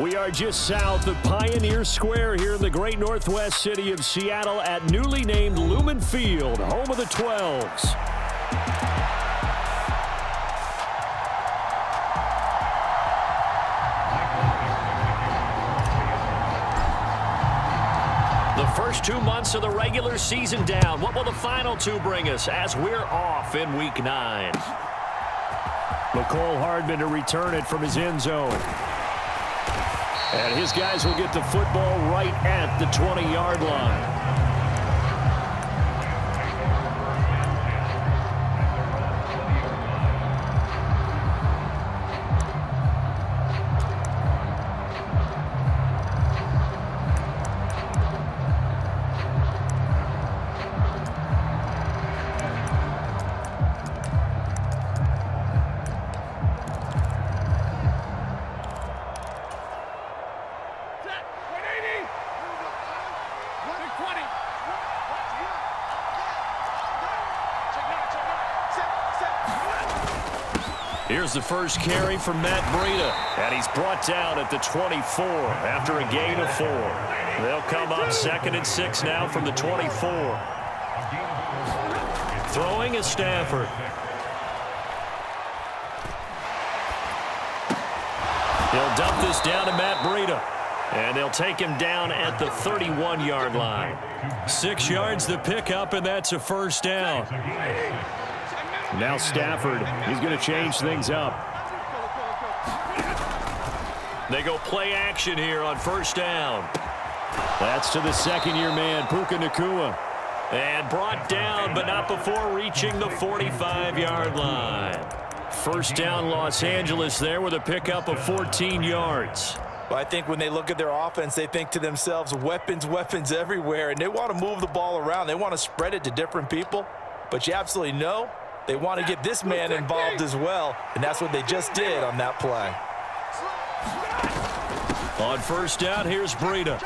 We are just south of Pioneer Square here in the great northwest city of Seattle at newly named Lumen Field, home of the 12s. The first 2 months of the regular season down. What will the final 2 bring us as we're off in Week 9? McCole Hardman to return it from his end zone. And his guys will get the football right at the 20-yard line. Here's the first carry from Matt Breida, and he's brought down at the 24 after a gain of 4. They'll come up 2nd and 6 now from the 24. Throwing is Stafford. He'll dump this down to Matt Breida, and they'll take him down at the 31-yard line. 6 yards the pickup, and that's a first down. Now Stafford, he's going to change things up. They go play action here on first down. That's to the second-year man, Puka Nacua. And brought down, but not before reaching the 45-yard line. First down, Los Angeles there with a pickup of 14 yards. Well, I think when they look at their offense, they think to themselves, weapons, weapons everywhere, and they want to move the ball around. They want to spread it to different people, but you absolutely know they want to get this man involved as well, and that's what they just did on that play. On first down, here's Breida.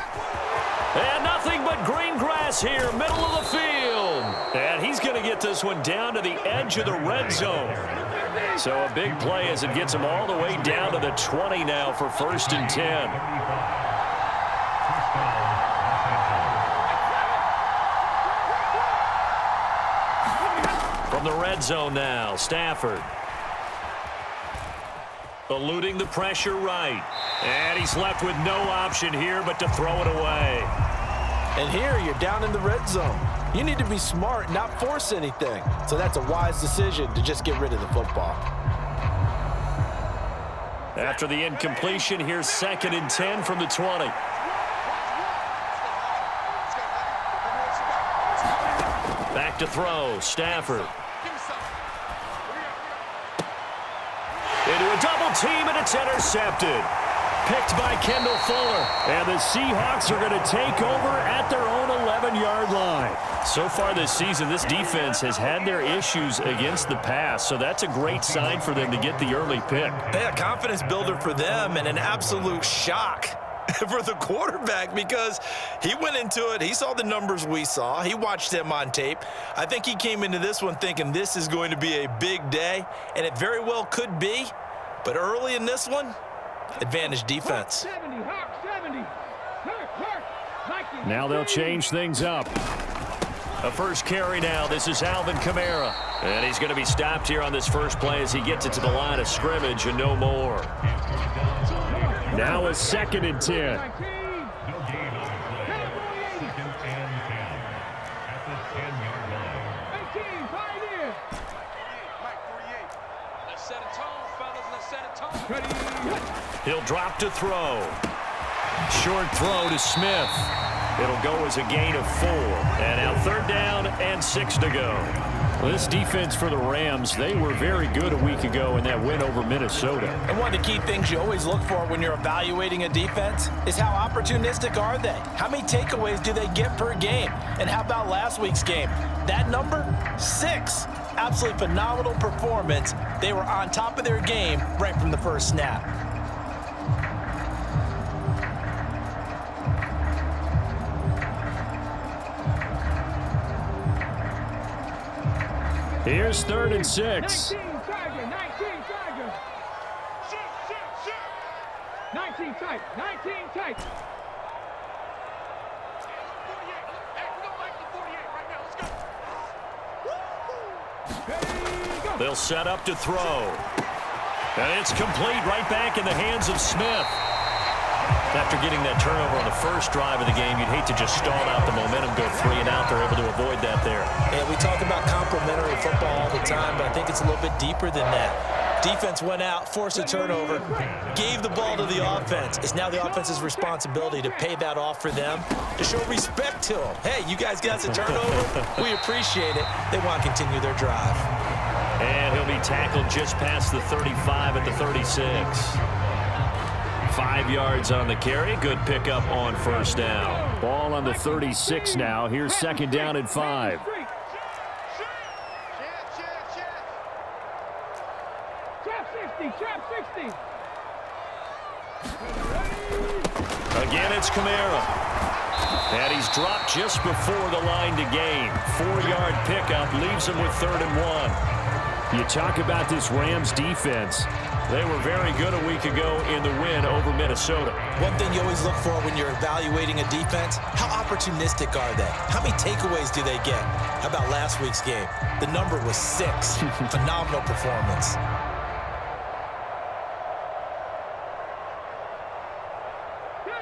And nothing but green grass here, middle of the field. And he's going to get this one down to the edge of the red zone. So a big play as it gets him all the way down to the 20 now for 1st and 10. From the red zone now, Stafford. Eluding the pressure right. And he's left with no option here but to throw it away. And here you're down in the red zone. You need to be smart, not force anything. So that's a wise decision to just get rid of the football. After the incompletion, here's 2nd and 10 from the 20. Back to throw, Stafford. Into a double team, and it's intercepted. Picked by Kendall Fuller. And the Seahawks are going to take over at their own 11-yard line. So far this season, this defense has had their issues against the pass, so that's a great sign for them to get the early pick. Yeah, confidence builder for them and an absolute shock for the quarterback because he went into it. He saw the numbers we saw. He watched them on tape. I think he came into this one thinking this is going to be a big day, and it very well could be. But early in this one, advantage defense. Now they'll change things up. A first carry now. This is Alvin Kamara. And he's going to be stopped here on this first play as he gets it to the line of scrimmage and no more. Now a 2nd and 10. He'll drop to throw. Short throw to Smith. It'll go as a gain of 4. And now 3rd down and 6 to go. Well, this defense for the Rams, they were very good a week ago in that win over Minnesota. And one of the key things you always look for when you're evaluating a defense is how opportunistic are they? How many takeaways do they get per game? And how about last week's game? That number, 6. Absolutely phenomenal performance. They were on top of their game right from the first snap. Here's 3rd and 6. 19 tight. 19 tight. They'll set up to throw. And it's complete right back in the hands of Smith. After getting that turnover on the first drive of the game, you'd hate to just stall out the momentum, go 3 and out. They're able to avoid that there. Yeah, we talk about complementary football all the time, but I think it's a little bit deeper than that. Defense went out, forced a turnover, gave the ball to the offense. It's now the offense's responsibility to pay that off for them, to show respect to them. Hey, you guys got a turnover? We appreciate it. They want to continue their drive. And he'll be tackled just past the 35 at the 36. 5 yards on the carry. Good pickup on first down. Ball on the 36 now. Here's second down and 5. Trap 60. Again, it's Kamara. And he's dropped just before the line to gain. 4-yard pickup leaves him with 3rd and 1. You talk about this Rams defense. They were very good a week ago in the win over Minnesota. One thing you always look for when you're evaluating a defense, how opportunistic are they? How many takeaways do they get? How about last week's game? The number was 6. Phenomenal performance.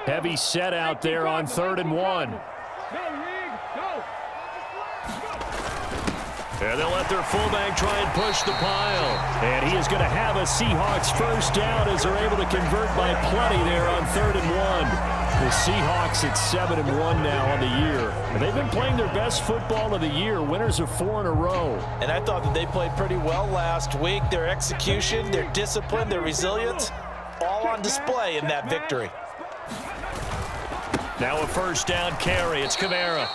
Heavy set out there on 3rd and 1. And they'll let their fullback try and push the pile. And he is going to have a Seahawks first down as they're able to convert by plenty there on 3rd and 1. The Seahawks at 7-1 now on the year. And they've been playing their best football of the year, winners of 4 in a row. And I thought that they played pretty well last week. Their execution, their discipline, their resilience, all on display in that victory. Now a first down carry. It's Kamara.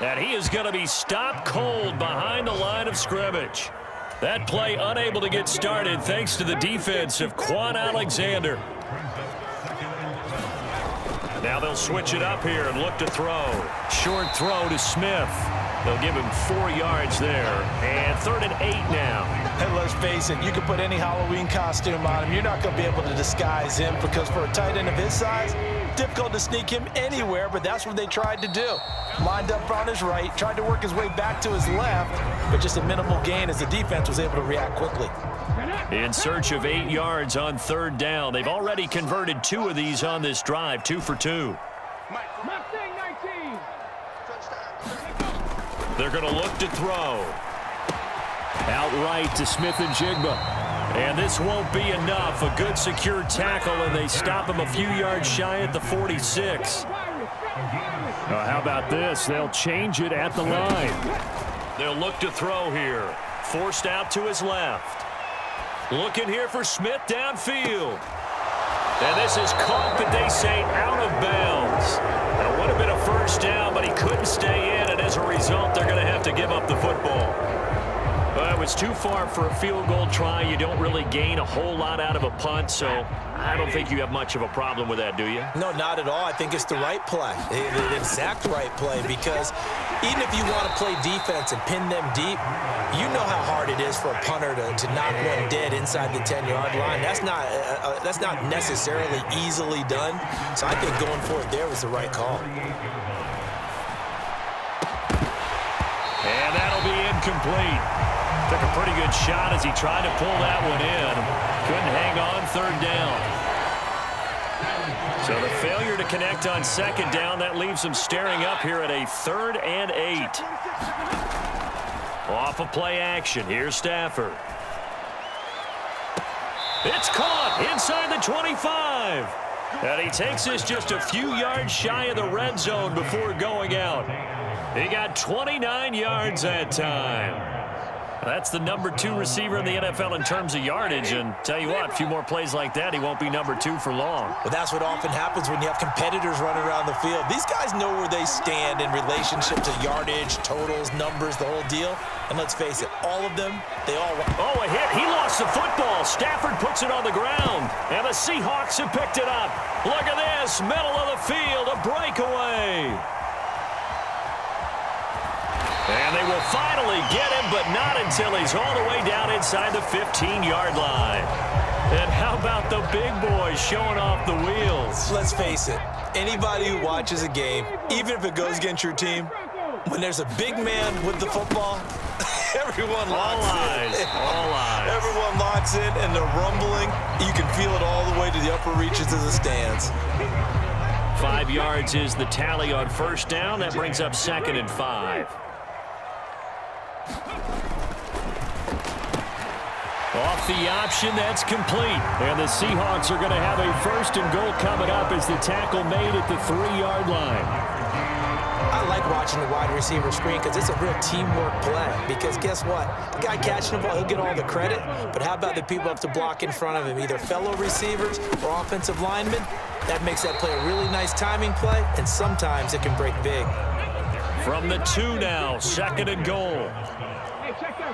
And he is going to be stopped cold behind the line of scrimmage. That play unable to get started thanks to the defense of Quan Alexander. Now they'll switch it up here and look to throw. Short throw to Smith. They'll give him 4 yards there. And 3rd and 8 now. And let's face it, you can put any Halloween costume on him. You're not going to be able to disguise him because for a tight end of his size, difficult to sneak him anywhere, but that's what they tried to do. Lined up on his right, tried to work his way back to his left, but just a minimal gain as the defense was able to react quickly. In search of 8 yards on 3rd down. They've already converted 2 of these on this drive, 2 for 2. They're going to look to throw. Outright to Smith and Jigba. And this won't be enough. A good secure tackle, and they stop him a few yards shy at the 46. How about this? They'll change it at the line. They'll look to throw here. Forced out to his left. Looking here for Smith downfield. And this is caught, but they say out of bounds. That would have been a first down, but he couldn't stay in, and as a result, they're going to have to give up the football. Well, it was too far for a field goal try. You don't really gain a whole lot out of a punt, so I don't think you have much of a problem with that, do you? No, not at all. I think it's the right play, the exact right play, because even if you want to play defense and pin them deep, you know how hard it is for a punter to knock one dead inside the 10-yard line. That's not necessarily easily done, so I think going for it there was the right call. And that'll be incomplete. Took a pretty good shot as he tried to pull that one in. Couldn't hang on 3rd down. So the failure to connect on 2nd down, that leaves him staring up here at a 3rd and 8. Off of play action. Here's Stafford. It's caught inside the 25. And he takes this just a few yards shy of the red zone before going out. He got 29 yards that time. That's the number 2 receiver in the NFL in terms of yardage, and tell you what, a few more plays like that, he won't be number 2 for long. Well, that's what often happens when you have competitors running around the field. These guys know where they stand in relationship to yardage, totals, numbers, the whole deal. And let's face it, all of them, they all... Oh, a hit. He lost the football. Stafford puts it on the ground, and the Seahawks have picked it up. Look at this, middle of the field, a breakaway. And they will finally get him, but not until he's all the way down inside the 15-yard line. And how about the big boys showing off the wheels? Let's face it, anybody who watches a game, even if it goes against your team, when there's a big man with the football, everyone locks in. All eyes. Everyone locks in, and the rumbling, you can feel it all the way to the upper reaches of the stands. 5 yards is the tally on first down. That brings up 2nd and 5. Off the option, that's complete. And the Seahawks are going to have a 1st and goal coming up as the tackle made at the 3-yard line. I like watching the wide receiver screen because it's a real teamwork play. Because guess what? The guy catching the ball, he'll get all the credit. But how about the people up to block in front of him, either fellow receivers or offensive linemen? That makes that play a really nice timing play, and sometimes it can break big. From the 2 now, 2nd and goal. Hey, check that.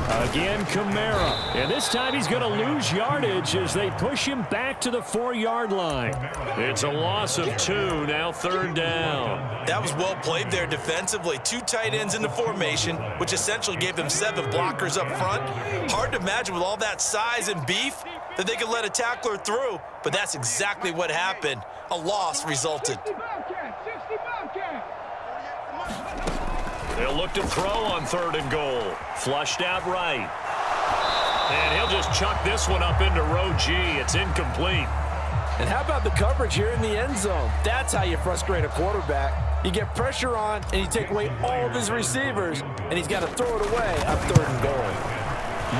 Again, Kamara. And this time he's going to lose yardage as they push him back to the 4-yard line. It's a loss of 2, now 3rd down. That was well played there defensively. 2 tight ends in the formation, which essentially gave them 7 blockers up front. Hard to imagine with all that size and beef that they could let a tackler through, but that's exactly what happened. A loss resulted. 60 Bobcat. They'll look to throw on 3rd and goal. Flushed out right. And he'll just chuck this one up into row G. It's incomplete. And how about the coverage here in the end zone? That's how you frustrate a quarterback. You get pressure on, and you take away all of his receivers, and he's got to throw it away on 3rd and goal.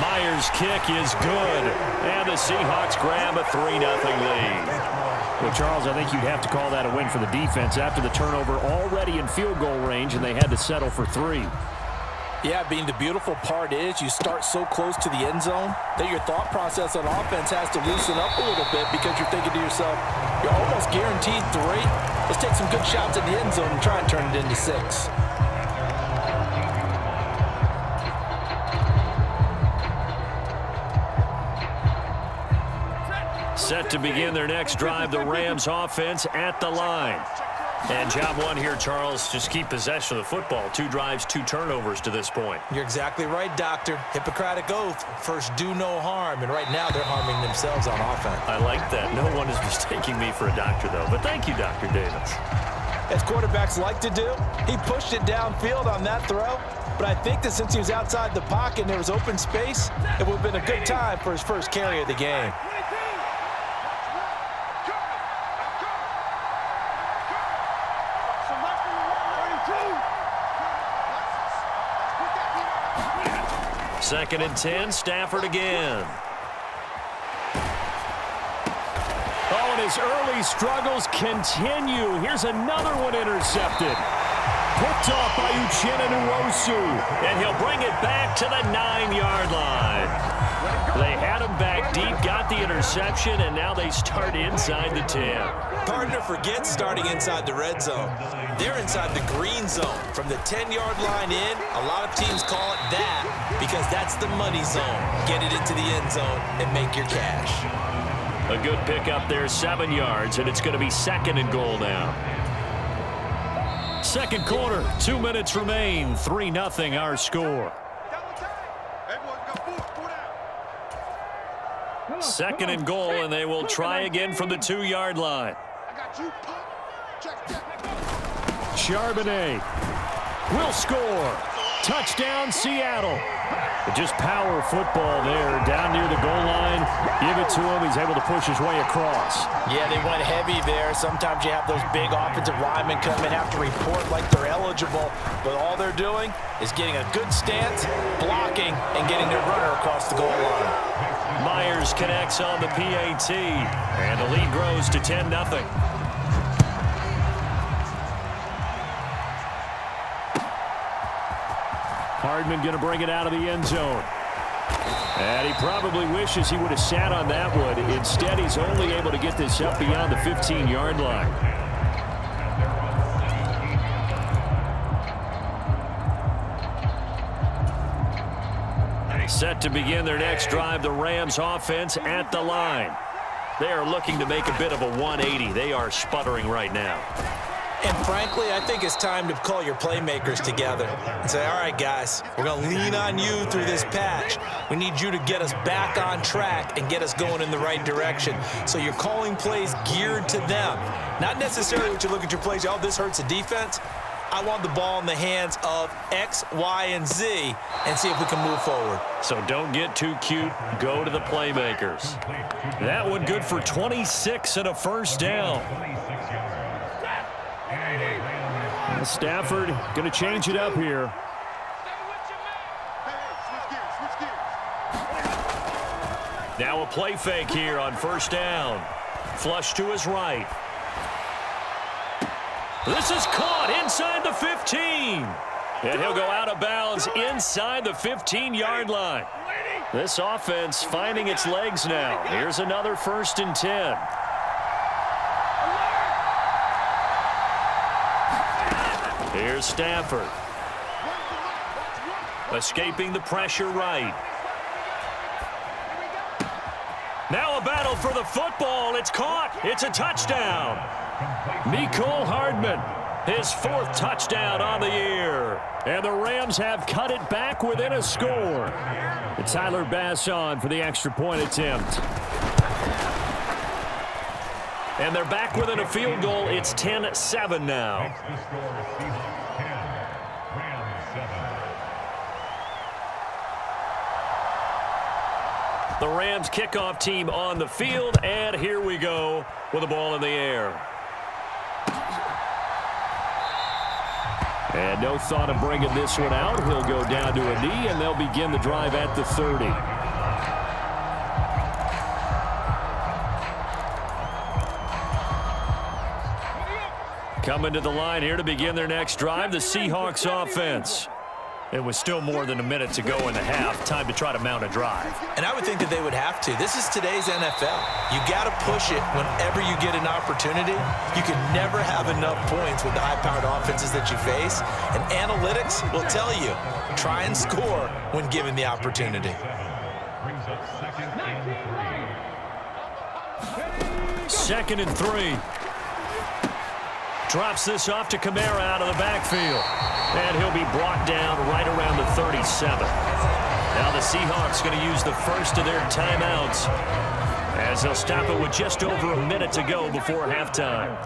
Myers' kick is good. And the Seahawks grab a 3-0 lead. Well, Charles, I think you'd have to call that a win for the defense after the turnover already in field goal range, and they had to settle for 3. Yeah, being the beautiful part is you start so close to the end zone that your thought process on offense has to loosen up a little bit because you're thinking to yourself, you're almost guaranteed 3. Let's take some good shots at the end zone and try and turn it into 6. Set to begin their next drive, the Rams offense at the line. And job 1 here, Charles, just keep possession of the football. 2 drives, 2 turnovers to this point. You're exactly right, Doctor. Hippocratic oath. First, do no harm. And right now, they're harming themselves on offense. I like that. No one is mistaking me for a doctor, though. But thank you, Dr. Davis. As quarterbacks like to do, he pushed it downfield on that throw. But I think that since he was outside the pocket and there was open space, it would have been a good time for his first carry of the game. Second and 10, Stafford again. Oh, and his early struggles continue. Here's another one intercepted. Picked off by Uchenna Nwosu, and he'll bring it back to the 9-yard line. They had him back deep, got the interception, and now they start inside the 10. Partner forgets starting inside the red zone. They're inside the green zone. From the 10-yard line in, a lot of teams call it that because that's the money zone. Get it into the end zone and make your cash. A good pickup there, 7 yards, and it's going to be 2nd and goal now. Second quarter, 2 minutes remain, 3-0 our score. 2nd and goal, and they will try again from the 2-yard line. Charbonnet will score. Touchdown, Seattle. But just power football there down near the goal line. Give it to him. He's able to push his way across. Yeah, they went heavy there. Sometimes you have those big offensive linemen come and have to report like they're eligible. But all they're doing is getting a good stance, blocking, and getting their runner across the goal line. Myers connects on the PAT. And the lead grows to 10-0. Hardman going to bring it out of the end zone. And he probably wishes he would have sat on that one. Instead, he's only able to get this up beyond the 15-yard line. Set to begin their next drive, the Rams offense at the line. They are looking to make a bit of a 180. They are sputtering right now. And frankly, I think it's time to call your playmakers together and say, all right, guys, we're going to lean on you through this patch. We need you to get us back on track and get us going in the right direction. So you're calling plays geared to them. Not necessarily what you look at your plays, oh, this hurts the defense. I want the ball in the hands of X, Y, and Z and see if we can move forward. So don't get too cute. Go to the playmakers. That one good for 26 and a first down. Stafford going to change it up here. Now a play fake here on first down. Flush to his right. This is caught inside the 15. And he'll go out of bounds inside the 15-yard line. This offense finding its legs now. Here's another 1st and 10. Here's Stafford. Escaping the pressure right. Now a battle for the football. It's caught. It's a touchdown. Mecole Hardman, his 4th touchdown on the year. And the Rams have cut it back within a score. And Tyler Bass on for the extra point attempt. And they're back within a field goal. It's 10-7 now. The Rams kickoff team on the field, and here we go with the ball in the air. And no thought of bringing this one out. He'll go down to a knee, and they'll begin the drive at the 30. Coming to the line here to begin their next drive, the Seahawks offense. It was still more than a minute to go in the half. Time to try to mount a drive. And I would think that they would have to. This is today's NFL. You got to push it whenever you get an opportunity. You can never have enough points with the high-powered offenses that you face. And analytics will tell you, try and score when given the opportunity. 2nd and 3. Drops this off to Kamara out of the backfield. And he'll be brought down right around the 37. Now the Seahawks going to use the first of their timeouts as they'll stop it with just over a minute to go before halftime.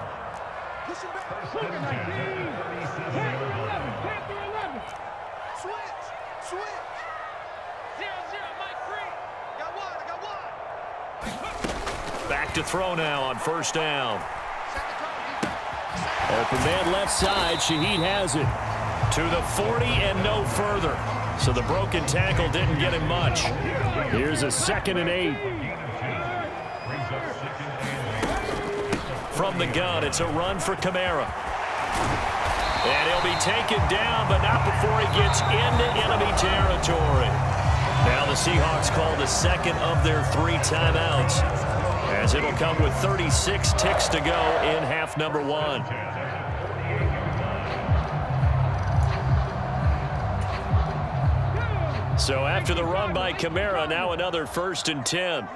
Back to throw now on first down. Open man left side. Shaheed has it to the 40 and no further. So the broken tackle didn't get him much. Here's a 2nd and 8. From the gun, it's a run for Kamara. And he'll be taken down, but not before he gets into enemy territory. Now the Seahawks call the 2nd of their 3 timeouts, as it'll come with 36 ticks to go in half number 1. So after the run by Kamara, now another 1st and 10.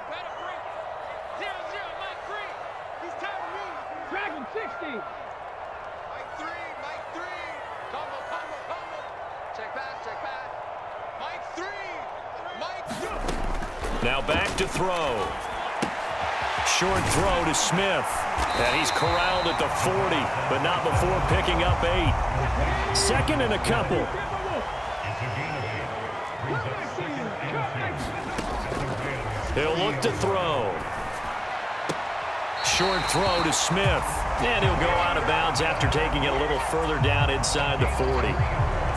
Now back to throw. Short throw to Smith. And he's corralled at the 40, but not before picking up 8. 2nd and a couple. He'll look to throw. Short throw to Smith. And he'll go out of bounds after taking it a little further down inside the 40.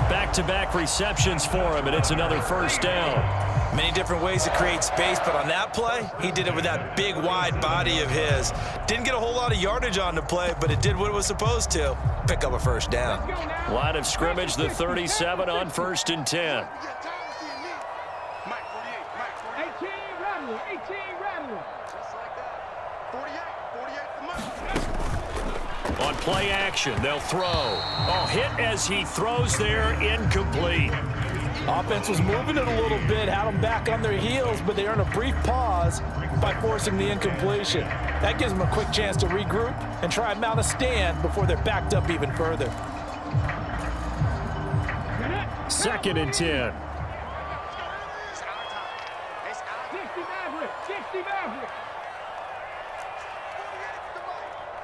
Back-to-back receptions for him, and it's another 1st down. Many different ways to create space, but on that play, he did it with that big, wide body of his. Didn't get a whole lot of yardage on the play, but it did what it was supposed to. Pick up a 1st down. Line of scrimmage, the 37 on 1st and 10. On play action, they'll throw. Oh, hit as he throws there, incomplete. Offense was moving it a little bit, had them back on their heels, but they earned a brief pause by forcing the incompletion. That gives them a quick chance to regroup and try and mount a stand before they're backed up even further. 2nd and 10. 60 Maverick. 60 Maverick.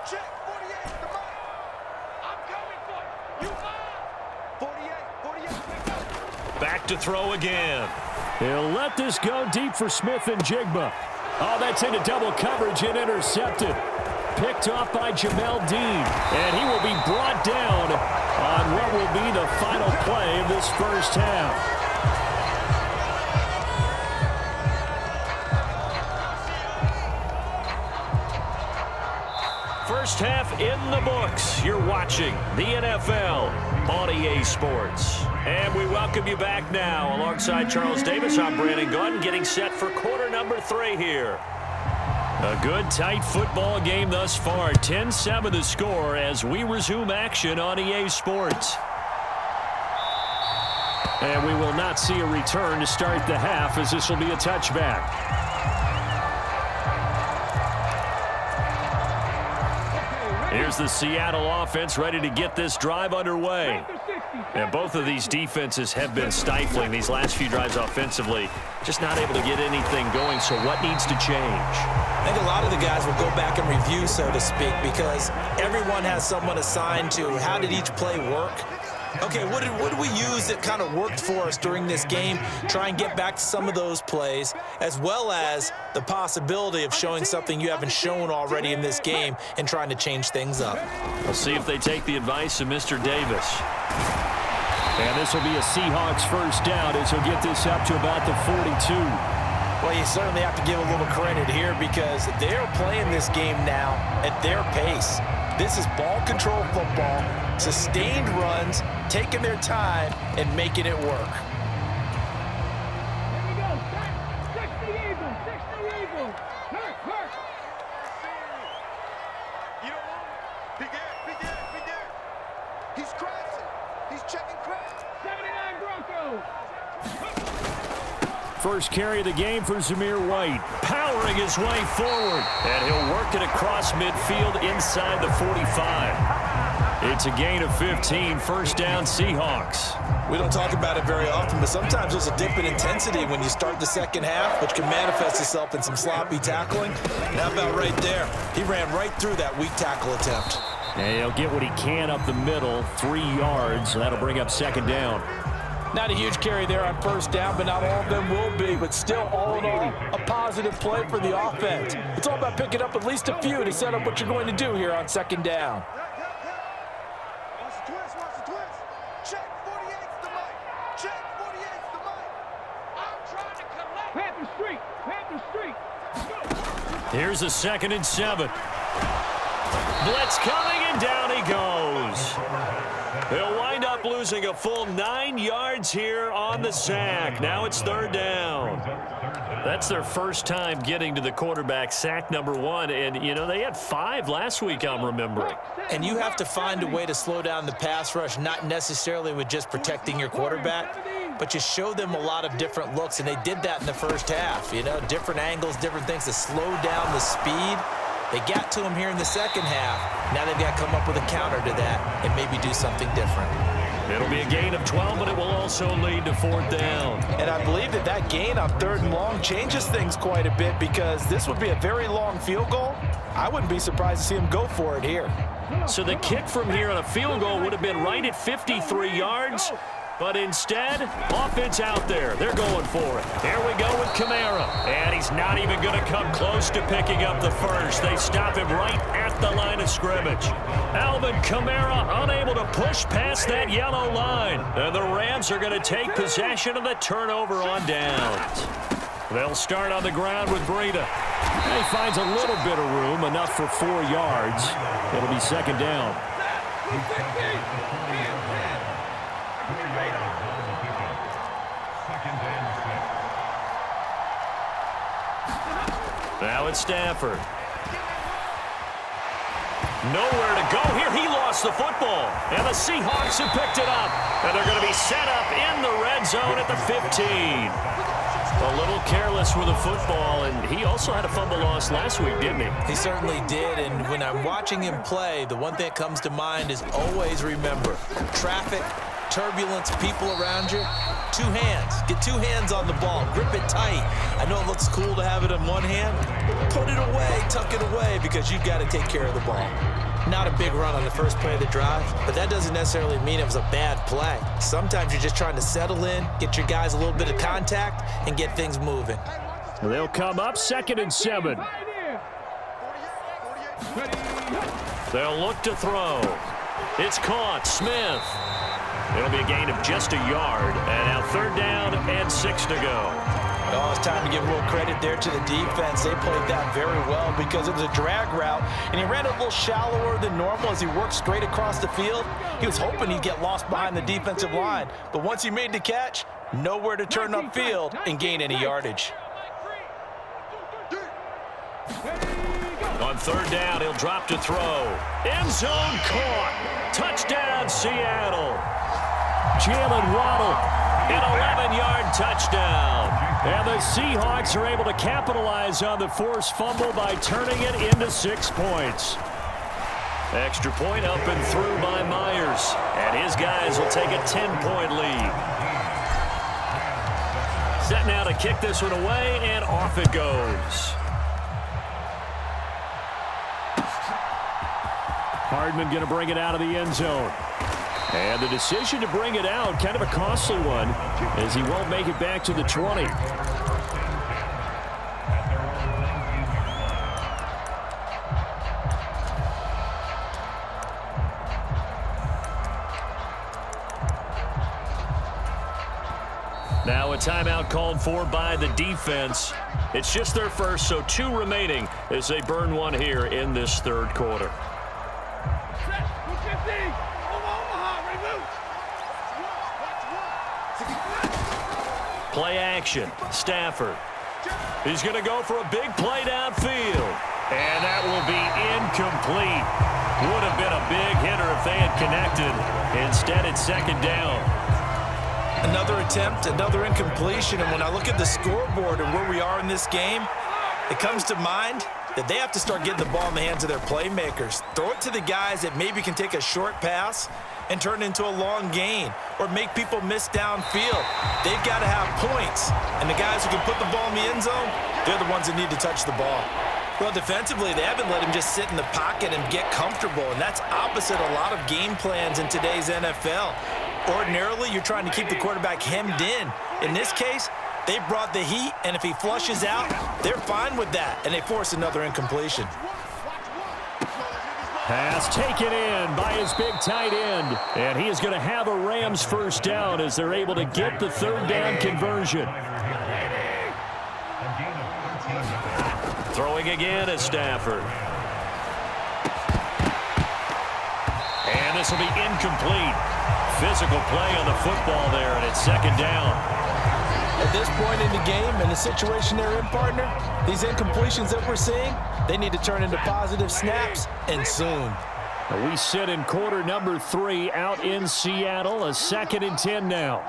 Check, 48 the mic. I'm coming for you. You mind? 48. Back to throw again. He'll let this go deep for Smith and Jigba. Oh, that's into double coverage and intercepted. Picked off by Jamel Dean. And he will be brought down on what will be the final play of this first half. First half in the books. You're watching the NFL on EA Sports. And we welcome you back now. Alongside Charles Davis, I'm Brandon Gunn, getting set for quarter number 3 here. A good, tight football game thus far. 10-7 the score as we resume action on EA Sports. And we will not see a return to start the half, as this will be a touchback. Here's the Seattle offense ready to get this drive underway. And both of these defenses have been stifling these last few drives offensively. Just not able to get anything going, so what needs to change? I think a lot of the guys will go back and review, so to speak, because everyone has someone assigned to how did each play work. Okay, what did we use that kind of worked for us during this game? Try and get back to some of those plays, as well as the possibility of showing something you haven't shown already in this game and trying to change things up. We'll see if they take the advice of Mr. Davis. And this will be a Seahawks first down as he'll get this up to about the 42. Well, you certainly have to give a little credit here because they're playing this game now at their pace. This is ball control football, sustained runs, taking their time, and making it work. Here we go. 60 Eagles. 60 Eagles. Hurt. You don't want it. Be there. He's crashing. He's checking crash. 79 Broncos. First carry of the game for Zamir White, powering his way forward, and he'll work it across midfield inside the 45. It's a gain of 15, first down Seahawks. We don't talk about it very often, but sometimes there's a dip in intensity when you start the second half, which can manifest itself in some sloppy tackling. And how about right there? He ran right through that weak tackle attempt. And he'll get what he can up the middle, 3 yards, and that'll bring up second down. Not a huge carry there on first down, but not all of them will be. But still, all in all, a positive play for the offense. It's all about picking up at least a few to set up what you're going to do here on second down. Watch the twist. Check, 48's the mic. Check, 48's the mic. I'm trying to collect. Panther Street. Go. Here's a 2nd and 7. Blitz coming, and down he goes. They'll wind up losing a full 9 yards here on the sack. Now it's 3rd down. That's their first time getting to the quarterback, sack number 1. And, you know, they had 5 last week, I'm remembering. And you have to find a way to slow down the pass rush, not necessarily with just protecting your quarterback, but you show them a lot of different looks, and they did that in the first half. You know, different angles, different things to slow down the speed. They got to him here in the second half. Now they've got to come up with a counter to that and maybe do something different. It'll be a gain of 12, but it will also lead to 4th down. And I believe that gain on 3rd and long changes things quite a bit because this would be a very long field goal. I wouldn't be surprised to see him go for it here. So the kick from here on a field goal would have been right at 53 yards. But instead, offense out there. They're going for it. Here we go with Kamara. And he's not even going to come close to picking up the first. They stop him right at the line of scrimmage. Alvin Kamara unable to push past that yellow line. And the Rams are going to take possession of the turnover on downs. They'll start on the ground with Breida. And he finds a little bit of room, enough for 4 yards. It'll be 2nd down. Now it's Stafford. Nowhere to go here. He lost the football. And the Seahawks have picked it up. And they're going to be set up in the red zone at the 15. A little careless with the football, and he also had a fumble loss last week, didn't he? He certainly did, and when I'm watching him play, the one thing that comes to mind is always remember, traffic, turbulence, people around you, two hands. Get two hands on the ball. Grip it tight. I know it looks cool to have it in one hand. Put it away, tuck it away, because you've got to take care of the ball. Not a big run on the first play of the drive, but that doesn't necessarily mean it was a bad play. Sometimes you're just trying to settle in, get your guys a little bit of contact, and get things moving. They'll come up 2nd and 7. They'll look to throw. It's caught. Smith. It'll be a gain of just a yard. And now 3rd down and 6 to go. Oh, it's time to give a little credit there to the defense. They played that very well because it was a drag route, and he ran a little shallower than normal as he worked straight across the field. He was hoping he'd get lost behind the defensive line, but once he made the catch, nowhere to turn upfield and gain any yardage. On 3rd down, he'll drop to throw. End zone caught. Touchdown, Seattle. Jalen Waddle, an 11-yard touchdown. And the Seahawks are able to capitalize on the forced fumble by turning it into 6 points. Extra point up and through by Myers. And his guys will take a 10-point lead. Set now to kick this one away, and off it goes. Hardman going to bring it out of the end zone. And the decision to bring it out, kind of a costly one, as he won't make it back to the 20. Now a timeout called for by the defense. It's just their first, so 2 remaining as they burn one here in this 3rd quarter. Play action. Stafford. He's going to go for a big play downfield. And that will be incomplete. Would have been a big hitter if they had connected. Instead, it's 2nd down. Another attempt, another incompletion, and when I look at the scoreboard and where we are in this game, it comes to mind that they have to start getting the ball in the hands of their playmakers. Throw it to the guys that maybe can take a short pass and turn it into a long gain or make people miss downfield. They've got to have points, and the guys who can put the ball in the end zone, they're the ones that need to touch the ball. Well, defensively, they haven't let him just sit in the pocket and get comfortable, and that's opposite a lot of game plans in today's NFL. Ordinarily, you're trying to keep the quarterback hemmed in. In this case, they brought the heat, and if he flushes out, they're fine with that, and they force another incompletion. Pass taken in by his big tight end. And he is going to have a Rams first down as they're able to get the 3rd down conversion. Throwing again is Stafford. And this will be incomplete. Physical play on the football there, and it's 2nd down. At this point in the game, and the situation they're in, partner, these incompletions that we're seeing, they need to turn into positive snaps, and soon. We sit in quarter number 3 out in Seattle. A 2nd and 10 now.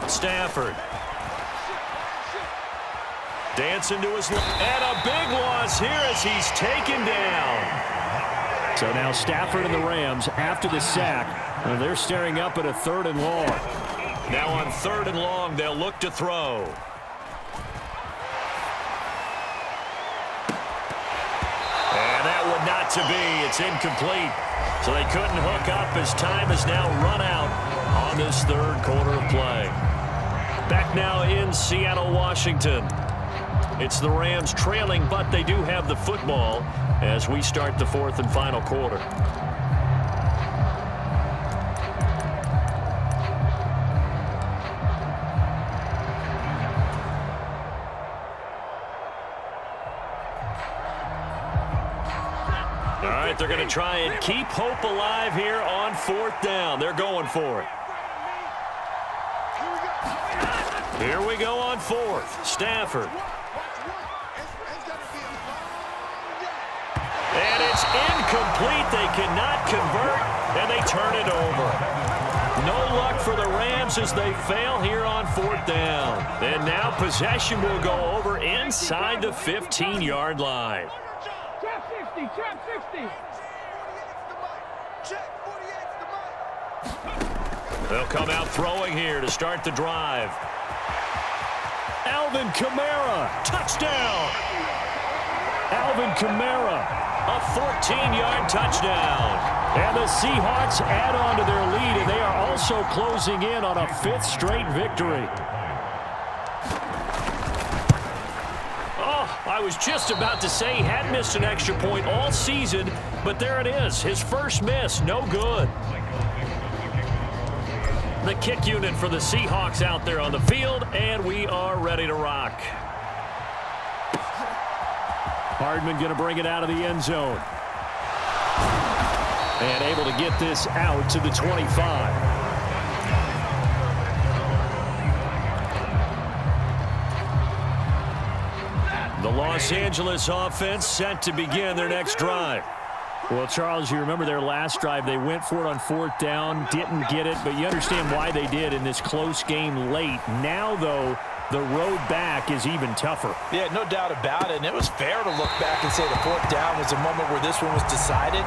Stafford. Dancing to his left. And a big loss here as he's taken down. So now Stafford and the Rams after the sack. And they're staring up at a 3rd and long. Now on 3rd and long, they'll look to throw. And that one not to be. It's incomplete. So they couldn't hook up as time has now run out on this 3rd quarter of play. Back now in Seattle, Washington. It's the Rams trailing, but they do have the football as we start the 4th and final quarter. All right, they're going to try and keep hope alive here on 4th down. They're going for it. Here we go on 4th. Stafford. It's incomplete. They cannot convert, and they turn it over. No luck for the Rams as they fail here on 4th down. And now possession will go over inside the 15-yard line. Trap 60, trap 60. Check 48's the mic. They'll come out throwing here to start the drive. Alvin Kamara, touchdown. Alvin Kamara, a 14-yard touchdown. And the Seahawks add on to their lead, and they are also closing in on a 5th straight victory. Oh, I was just about to say he had missed an extra point all season, but there it is. His first miss, no good. The kick unit for the Seahawks out there on the field, and we are ready to rock. Hardman going to bring it out of the end zone. And able to get this out to the 25. The Los Angeles offense set to begin their next drive. Well, Charles, you remember their last drive. They went for it on 4th down, didn't get it, but you understand why they did in this close game late. Now, though, the road back is even tougher. Yeah, no doubt about it. And it was fair to look back and say the 4th down was a moment where this one was decided.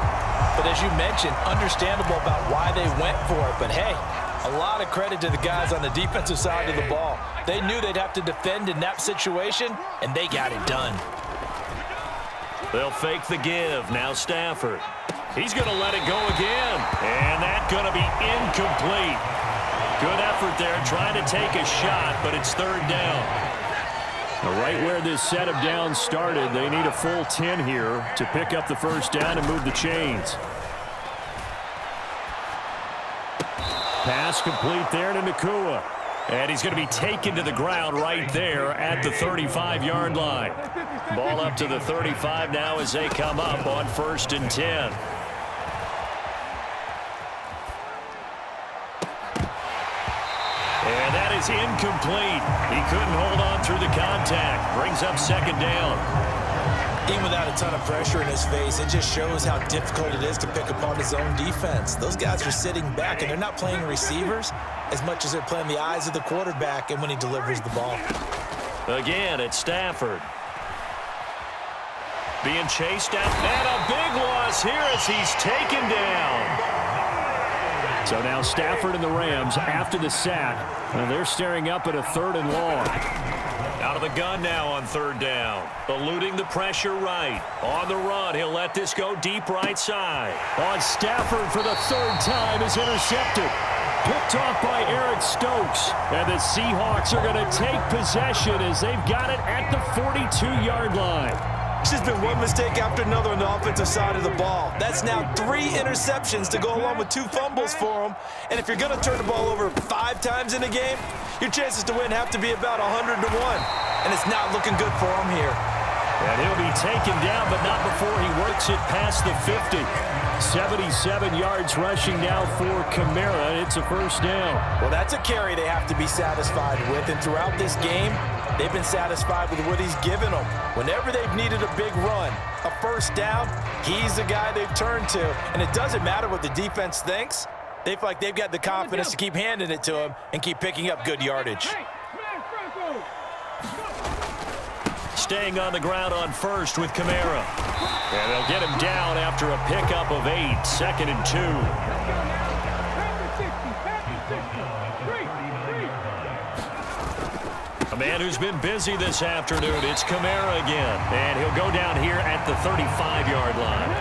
But as you mentioned, understandable about why they went for it. But, hey, a lot of credit to the guys on the defensive side of the ball. They knew they'd have to defend in that situation, and they got it done. They'll fake the give. Now Stafford. He's going to let it go again. And that's going to be incomplete. Good effort there trying to take a shot, but it's 3rd down. Now, right where this set of downs started, they need a full 10 here to pick up the 1st down and move the chains. Pass complete there to Nakua. And he's going to be taken to the ground right there at the 35-yard line. Ball up to the 35 now as they come up on 1st and 10. And that is incomplete. He couldn't hold on through the contact. Brings up 2nd down. Even without a ton of pressure in his face, it just shows how difficult it is to pick apart his own defense. Those guys are sitting back, and they're not playing receivers as much as they're playing the eyes of the quarterback and when he delivers the ball. Again, it's Stafford. Being chased out, and a big loss here as he's taken down. So now Stafford and the Rams after the sack, and they're staring up at a 3rd and long. Out of the gun now on 3rd down. Eluding the pressure right. On the run, he'll let this go deep right side. On Stafford for the 3rd time is intercepted. Picked off by Eric Stokes. And the Seahawks are going to take possession as they've got it at the 42-yard line. It's just been one mistake after another on the offensive side of the ball. That's now 3 interceptions to go along with 2 fumbles for him. And if you're going to turn the ball over 5 times in a game, your chances to win have to be about 100 to 1. And it's not looking good for him here. And he'll be taken down, but not before he works it past the 50. 77 yards rushing now for Kamara. It's a 1st down. Well, that's a carry they have to be satisfied with. And throughout this game, they've been satisfied with what he's given them. Whenever they've needed a big run, a 1st down, he's the guy they've turned to. And it doesn't matter what the defense thinks. They feel like they've got the confidence to keep handing it to him and keep picking up good yardage. Staying on the ground on 1st with Kamara. And they'll get him down after a pickup of 8. 2nd and 2. A man who's been busy this afternoon. It's Kamara again. And he'll go down here at the 35-yard line.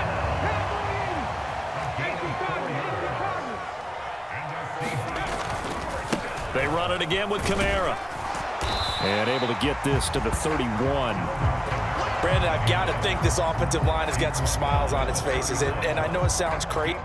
They run it again with Kamara. And able to get this to the 31. Brandon, I've got to think this offensive line has got some smiles on its faces. And I know it sounds great,